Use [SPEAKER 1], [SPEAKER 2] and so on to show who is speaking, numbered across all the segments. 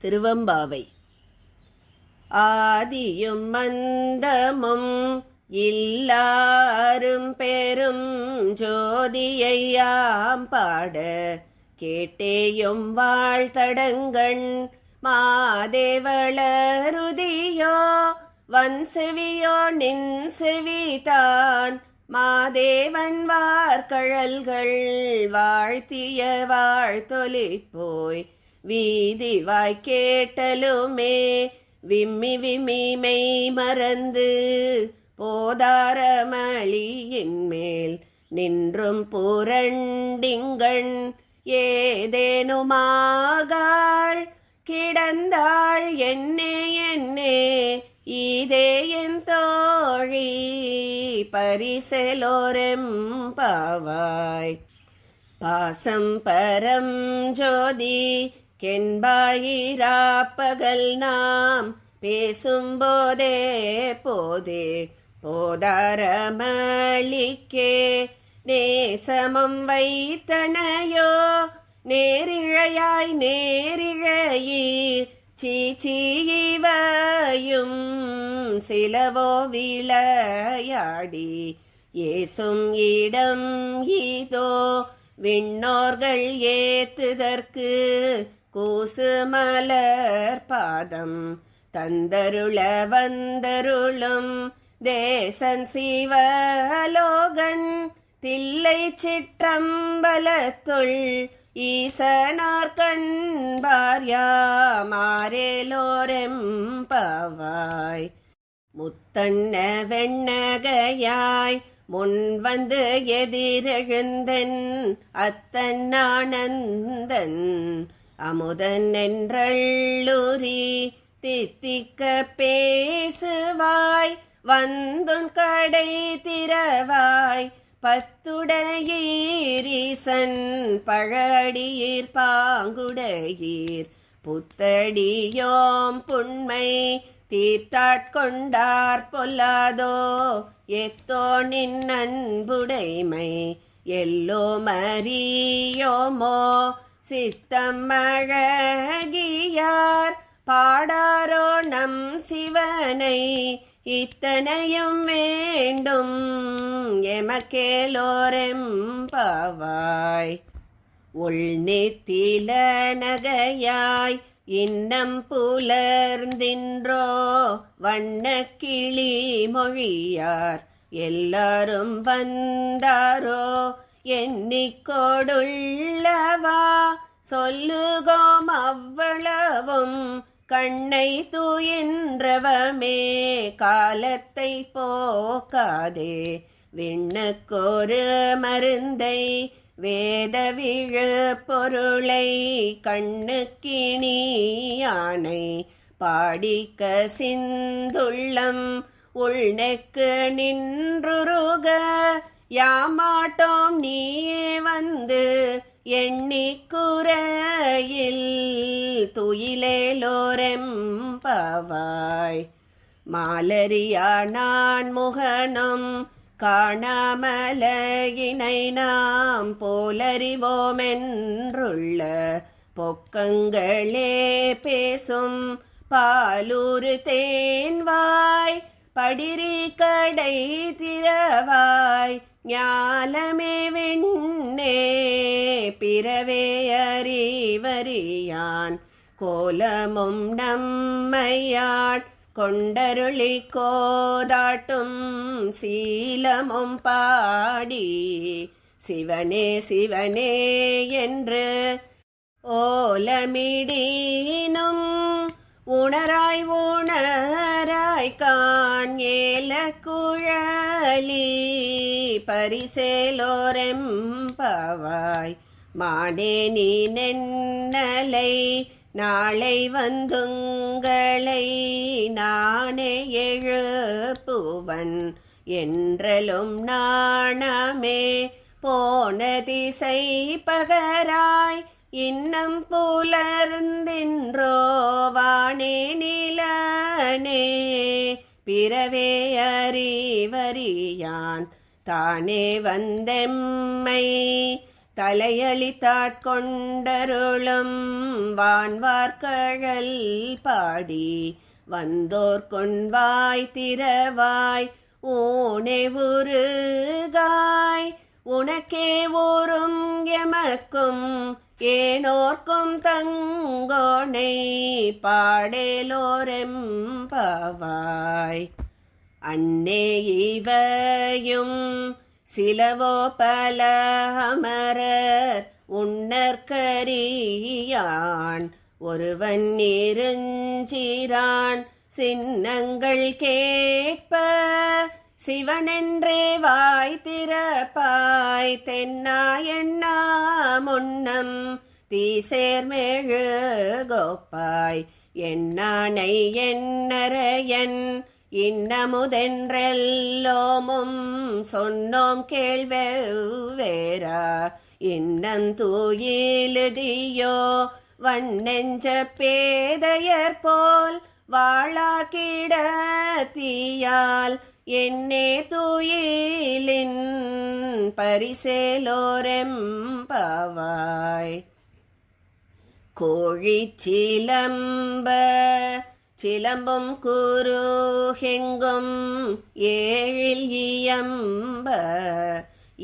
[SPEAKER 1] திருவம்பாவை. ஆதியும் மந்தமும் இல்லாரும் பெரும் ஜோதியையாம் பாட கேட்டேயும் வாழ்த்தடங்கண் மாதேவளருதியோ வன்செவியோ நின் செவிதான் மாதேவன் வார்கழல்கள் வாழ்த்திய வாழ்த்தொலிப்போய் வீதி வாய் கேட்டலுமே விம்மி விம்மி மெய் மறந்து போதாரமளியின் மேல் நின்றும் புரண்டிங்கண் ஏதேனுமாகாள் கிடந்தாள் என்னே என்னே ஈதே என் தோழி பரிசெலோரெம்பாவாய். பாசம் பரம் ஜோதி கென்பாயிராப்பகல் நாம் பேசும்போதே போதே போதாரமளிக்கே நேசமும் வைத்தனையோ நேரிழையாய் நேரிழையீர் சீச்சீவையும் சிலவோ விளையாடி ஏசும் இடம் இதோ விண்ணோர்கள் ஏத்துதற்கு கூசு மலர் பாதம் தந்தருள வந்தருளும் தேசன் சிவலோகன் தில்லை சிற்றம்பலத்துள் ஈசனார் கண்பார் யாமாரேலோரெம்பாவாய். முத்தன்ன வெண்ணகையாய் முன் வந்து எதிரெழுந்தன் அத்தன் ஆனந்தன் அமுதன் என்றள்ளூரி தித்திக்க பேசுவாய் வந்துன் கடை திறவாய் பத்துடையீரீசன் பழடியீர் பாங்குடையீர் புத்தடியோம் புண்மை தீர்த்தாட்கொண்டார் பொல்லாதோ எத்தோ நின் அன்புடைமை எல்லோ மறியோமோ சித்தம் அழகியார் பாடாரோ நம் சிவனை இத்தனையும் வேண்டும் எமக்கேலோரெம்பாவாய். உள்நெத்தில நகையாய் இன்னம் புலர்ந்தின்றோ வண்ணக்கிளி மொழியார் எல்லாரும் வந்தாரோ எண்ணிக்கோடுள்ளவா சொல்லுகோம் அவ்வளவும் கண்ணை தூயின்றவமே காலத்தை போக்காதே விண்ணுக்கொரு மருந்தை வேத விழு பொருளை கண்ணுக்கிணி யானை பாடிக்க சிந்துள்ளம் உள்நெக்கு நின்றுருக யாமாட்டோம் நீயே வந்து எண்ணிக்குறையில் துயிலேலோரெம்பாவாய். மாலரியா நான் முகனும் காணாமலையினை நாம் போலறிவோமென்றுள்ள பொக்கங்களே பேசும் பாலூரு தேன்வாய் படிரி கடை திறவாய் ஞாலமே விண்ணே பிறவே அறிவறியான் கோலமும் நம்மையாட் கொண்டருளி கோதாட்டும் சீலமும் பாடி சிவனே சிவனே என்று ஓலமிடீனும் உணராய் உணராய் கான் ஏல குழலி பரிசேலோரெம்பாவாய். மானே நீ நென்னலை நாளை வந்துங்களை நானே எழுப்புவன் என்றலும் நாணமே போன திசை பகராய் இன்னம் புலர்ந்தின்றோ வானே நிலனே பிறவே அறிவறியான் தானே வந்தெம்மை தலையளித்தாட்கொண்டருளும் வான்வார்கழல் பாடி வந்தோர் கொன்வாய் திறவாய் ஊனே உருகாய் உனக்கே ஊரும் எமக்கும் ஏனோர்க்கும் தங்கோனை பாடேலோரெம்பாவாய். அன்னே இவையும் சிலவோ பல அமரர் உன்னற்கரியான் ஒருவன் இருஞ்சிரான் சின்னங்கள் கேட்ப சிவனென்றே வாய் திறப்பாய் தென்னாயண்ணா முன்னம் தீசேர்மெழு கோப்பாய் எண்ணானை எண்ணரையன் இன்னமுதென்றெல்லோமும் சொன்னோம் கேள்வேரா இன்னம் தூயிலுதியோ வண்ணெஞ்ச பேதையர் போல் வாழாக்கிட தீயால் என்னே தூயிலின் பரிசேலோரெம்பாவாய். கோழி சிலம்ப சிலம்பும் குருகெங்கும் ஏழில் இயம்ப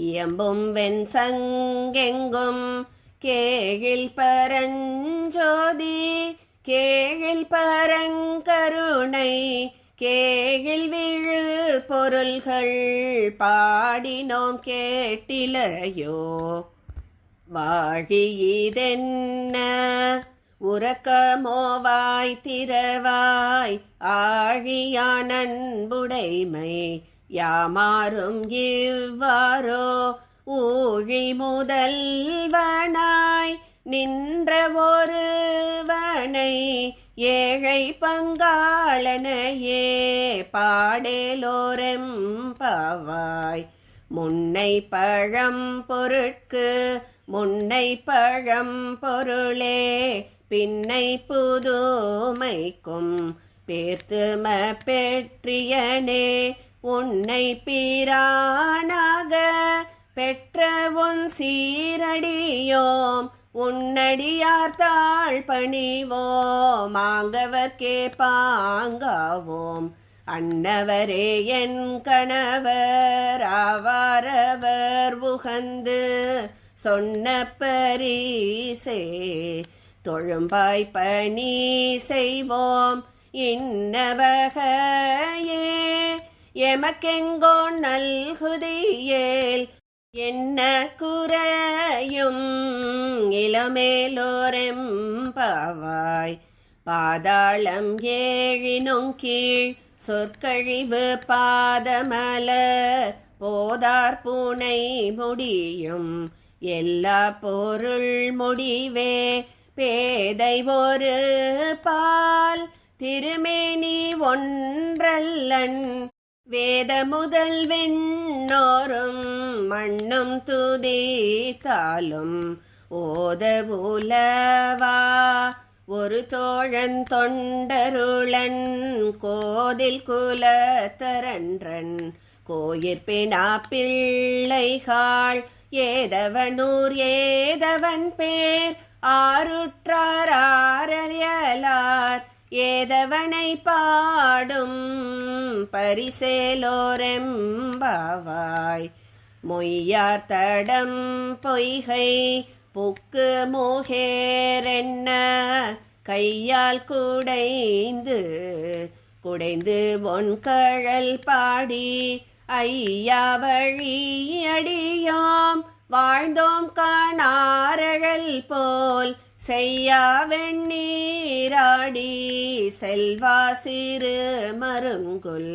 [SPEAKER 1] இயம்பும் வெண்சங்கெங்கும் கேழில் பரஞ்சோதி கேழில் பரங்கருணை கேழில் விழு பொருள்கள் பாடினோம் கேட்டிலையோ. வாழியதென்ன உறக்கமோவாய் திறவாய் ஆழியான் அன்புடைமை யாமாறும் இவ்வாறோ ஊழி முதல்வனாய் நின்ற ஒருவனை ஏழை பங்காளனையே பாடேலோரெம்பாவாய். முன்னை பழம் பொருட்கு முன்னை பழம் பொருளே பின்னை புதுமைக்கும் பேர்த்தும பெற்றியனே உன்னை பிரானாக பெற்ற உன் சீரடியோம் உன்னடியார் தாழ் பணிவோம் ஆங்கவர்க்கே பாங்காவோம். அன்னவரே என் கணவர் ஆவாரவர் உகந்து சொன்ன பரிசே தொழும்பாய் பணி செய்வோம் இன்னவகையே எமக்கெங்கோ நல்குதியேல் என்ன குறையும் இளமேலோரெம்பாவாய். பாதாளம் ஏழினும் கீழ் சொற்கழிவு பாதமலர் போதார் பூனை முடியும் எல்லா பொருள் முடிவே பேதை ஒரு பால் திருமேனி ஒன்றல்லன் வேத முதல் விண்ணோரும் மண்ணும் துதித்தாலும் ஓத உலவா ஒரு தோழன் தொண்டருளன் கோதில் குலத்தரன்றன் கோயிற்பினா பிள்ளைகாள் ஏதவனூர் ஏதவன் பேர் ஆருற்றார் ஆரறியலார் ஏதவனை பாடும் பரிசேலோரெம்பாவாய். மொய்யார் தடம் பொய்கை புக்கு முகேரென்ன கையால் குடைந்து குடைந்து பொன்கழல் பாடி ஐயா வழி அடியோம் வாழ்ந்தோம் காணாரழல் போல் செய்யா வெண்ணீராடி செல்வா சிறு மருங்குல்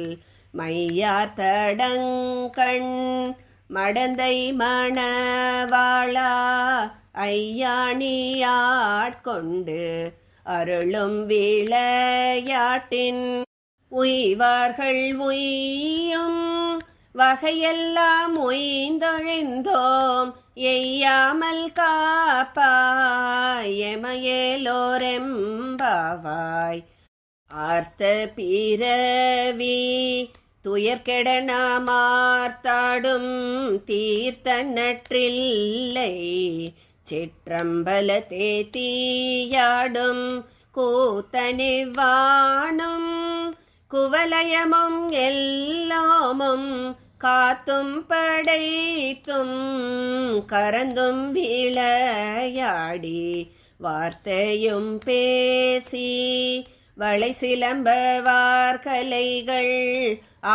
[SPEAKER 1] மையார் தடங்கண் மடந்தை மணவாளா ஐயாணியாட்கொண்டு அருளும் விளையாட்டின் உய்வார்கள் உய்யும் வகையெல்லாம் உய்ந்தொழிந்தோம் எய்யாமல் காப்பாய் எமையேலோரெம்பாவாய். ஆர்த்த பிறவி துயர்கெட நாமார்த்தாடும் தீர்த்த நற்றில்லை சிற்றம்பல தேத்தியாடும் கூத்தனிவானும் குவலயமும் எல்லாமும் காத்தும் படைத்தும் கரந்தும் விளையாடி வார்த்தையும் பேசி வளை சிலம்ப வார்கலைகள்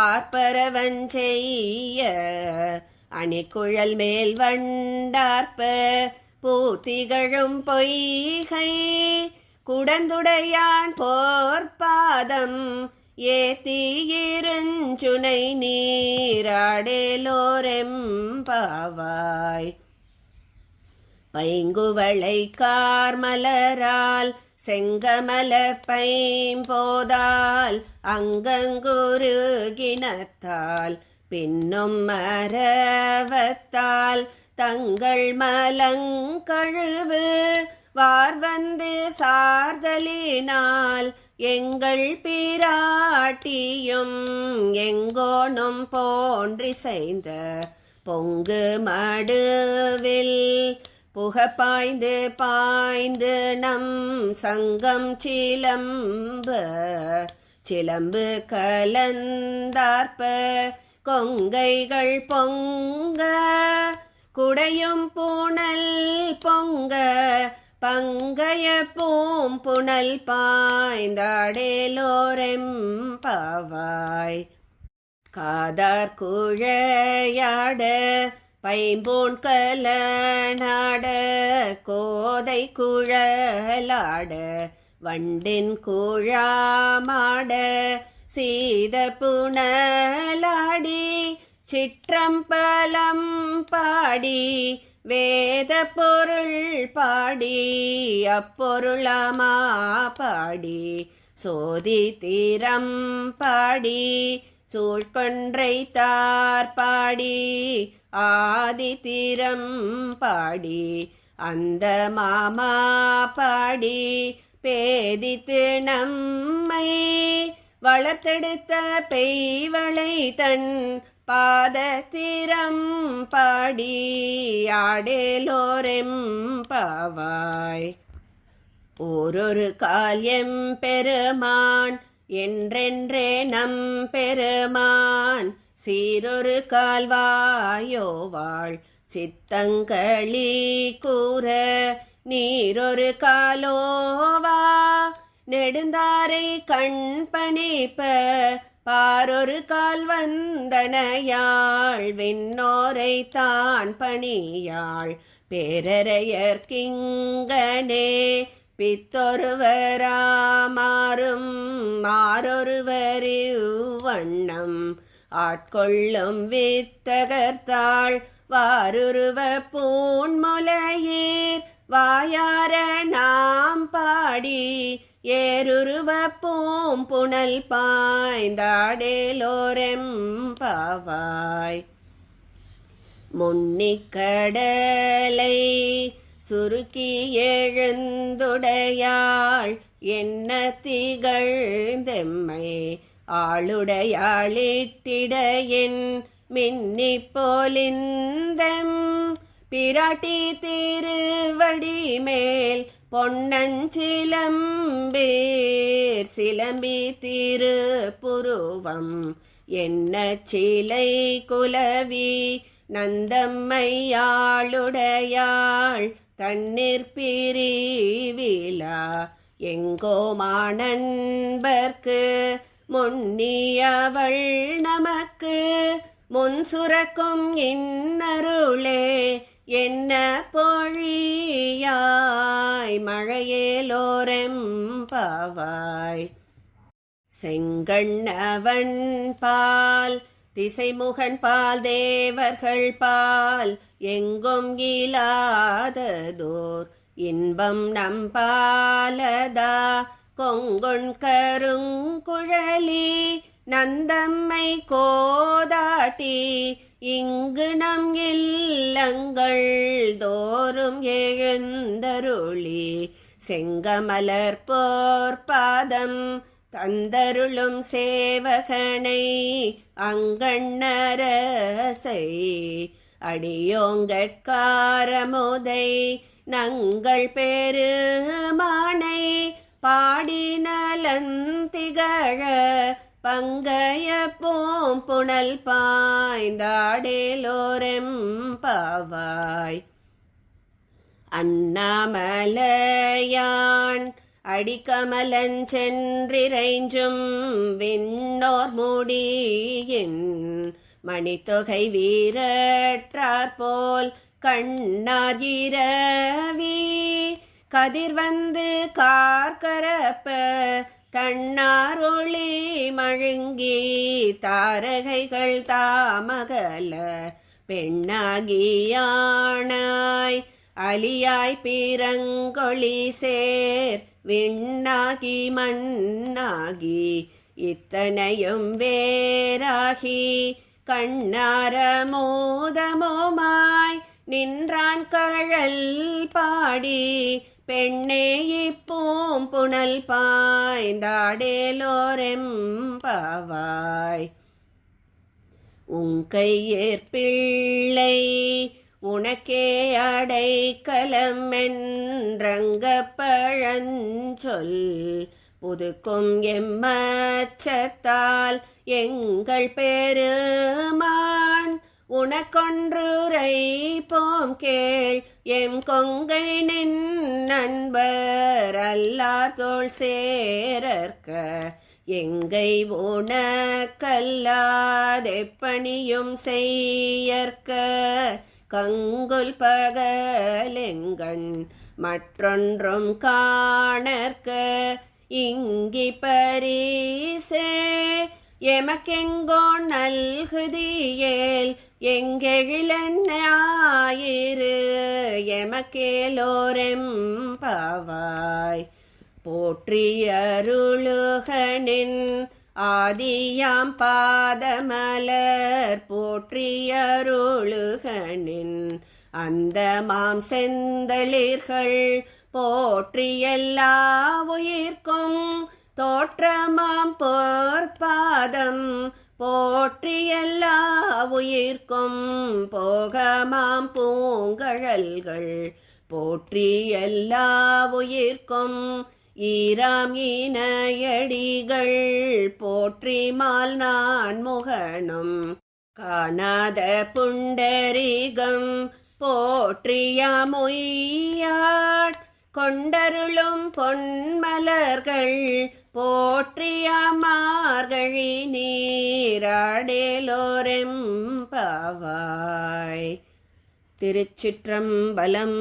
[SPEAKER 1] ஆர்ப்பரவன் செய்ய அணிக்குழல் மேல் வண்டார்ப்ப பூத்திகழும் பொய்கை குடந்துடையான் போர்பாதம் ஏத்தியிருஞ்சுனை நீராடேலோரெம்பாவாய். பைங்குவளை கார்மலரால் செங்கமல பைம்போதால் அங்கங்குருகினத்தால் பின்னும் மரவத்தால் தங்கள் மலங்கழுவு வார்வந்து சார்தலினால் எங்கள் பிராட்டியும் எங்கோனும் போன்றிசைந்த பொங்கு மடுவில் புகப்பாய்ந்து பாய்ந்து நம் சங்கம் சிலம்பு கலந்தார்ப்ப கொங்கைகள் பொங்க குடையும் பூணல் பொங்க பங்கைய பூம்புணல் பாய்ந்தாடேலோரெம்பாவாய். காதார் குழையாட பைம்பூன் கலநாட கோதை குழலாட வண்டின் குழாமாட சீத புனலாடி சிற்றம்பலம் பாடி வேத பொருள் பாடி அப்பொருளமா பாடி சோதி தீரம் பாடி சூழ்கொன்றை தார்பாடி ஆதி தீரம் பாடி அந்த மாமா பாடி பேதித்து நம்மை வளர்த்தெடுத்த பெய்வளை தன் பாதத்திரம் பாடி ஆடேலோரெம்பாவாய். ஓரொரு கால்யம் பெருமான் என்றென்றே நம் பெருமான் சீரொரு கால்வாயோவாள் சித்தங்களி கூற நீரொரு காலோவா நெடுந்தாரை கண் பணிப்ப பாரொரு கால் வந்தனையாள் விண்ணோரை தான் பணியாள் பேரரையர் கிங்கனே பித்தொருவராமாறும் மாறொருவரிவண்ணம் ஆட்கொள்ளும் வித்தகர்த்தாள் வாருருவ பூண்முலையீர் வாயார நாம் பாடி ஏருருவ பூம்புணல் பாய்ந்தாடேலோரெம்பாவாய். முன்னிக்கடலை சுருக்கி எழுந்துடையாள் என்ன திகழ்ந்தெம்மை ஆளுடையாளிட்டிடையின் மின்னி போலிந்தம் பிராட்டி திருவடி மேல் பொன்னஞ்சிலம்பீர் சிலம்பி திருப்புருவம் என்ன சிலை குலவி நந்தம்மையாளுடையாள் தண்ணீர் பிரிவிலா எங்கோமானன்பர்க்கு முன்னியவள் நமக்கு முன் சுரக்கும் இன்னருளே என்ன பொழியாய் மழையேலோரெம்பாவாய். செங்கண்ணவன் பால் திசைமுகன் பால் தேவர்கள் பால் எங்கும் இலாததோர் இன்பம் நம்பாலதா கொங்கொண் கருங்குழலி நந்தம்மை கோதாட்டி இங்கு நம் இல்லங்கள் தோறும் எழுந்தருளி செங்கமலர் போர்பாதம் தந்தருளும் சேவகனை அங்கண்ணரசை அடியோங்கட்காரமுதை நங்கள் பெருமானை பாடி நலந்திகழ பங்கைய பூம்புணல் பாய்ந்தாடேலோரெம்பாவாய். அண்ணாமலையான் அடிக்கமலஞ்சென்றிரைஞ்சும் விண்ணோர் முடியின் மணித்தொகை வீரற்றாற்போல் கண்ணார் இரவி கதிர்வந்து கார்கரப்ப தன்னார் ஒளி மழுங்கி தாரகைகள் தாமகல பெண்ணாகியானாய் அலியாய் பீரங்கொழி சேர் விண்ணாகி மண்ணாகி இத்தனையும் வேறாகி கண்ணாரமோதமோமாய் நின்றான் கழல் பாடி பெண்ணே இப்பூம்புணல் பாய்ந்தாடேலோரெம்பாவாய். உங்கையேற்பிள்ளை உனக்கே அடைக்கலம் என்றங்கப்பழஞ்சொல் புதுக்கும் எம்மச்சத்தால் எங்கள் பெருமான் உனக்கொன்றுரை போம் கேள் எம் கொங்கை நின் நண்பர் அல்லார் தோள் சேரற்க எங்கை உனக்கல்லாதெப்பணியும் செய்யற்க கங்குல் பகலெங்கண் மற்றொன்றும் காணற்க இங்கி பரிசே எமக்கெங்கோ நல்குதியேல் எங்கெழிலன்னாயிரு எமக்கேலோரெம்பாவாய். போற்றியருளுகனின் ஆதியாம் பாதமலர் போற்றியருளுகனின் அந்த மாம் செந்தளிர்கள் போற்றியெல்லா உயிர்க்கும் தோற்றமாம் பொற்பாதம் போற்றியெல்லா உயிர்க்கும் போகமாம் பூங்கழல்கள் போற்றியெல்லா உயிர்க்கும் ஈராம் இணையடிகள் போற்றிமால் நான் முகனும் காணாத புண்டரிகம் போற்றியாமொய்யாட் கொண்டருளும் பொன்மலர்கள் போற்றியாமார்கழி நீராடேலோரெம்பாவாய். திருச்சிற்றம்பலம்.